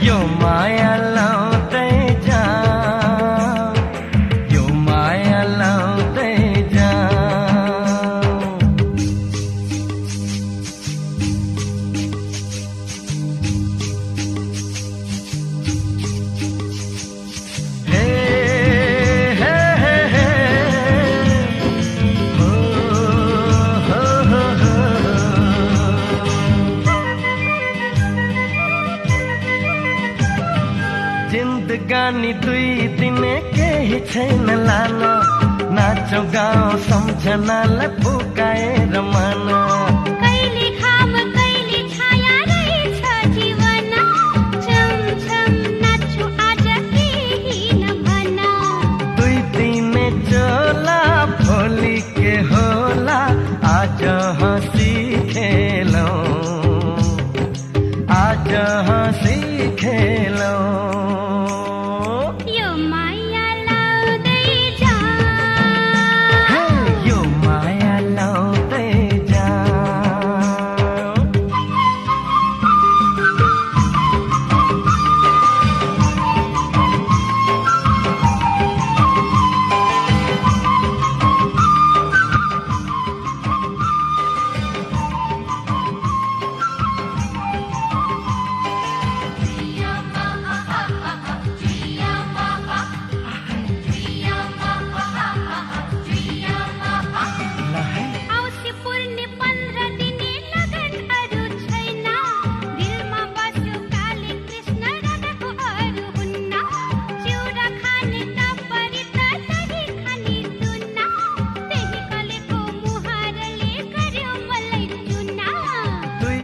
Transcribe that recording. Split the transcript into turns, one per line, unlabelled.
यो माया लाउँदै जाऊ, यो माया लाउँदै जाऊ। हे हे हे हे हो हो हो हो। जिन्दगानी दुई दिने केही छैन लान, नाचो गाउँ सम्झनालाई पुकाएर मान।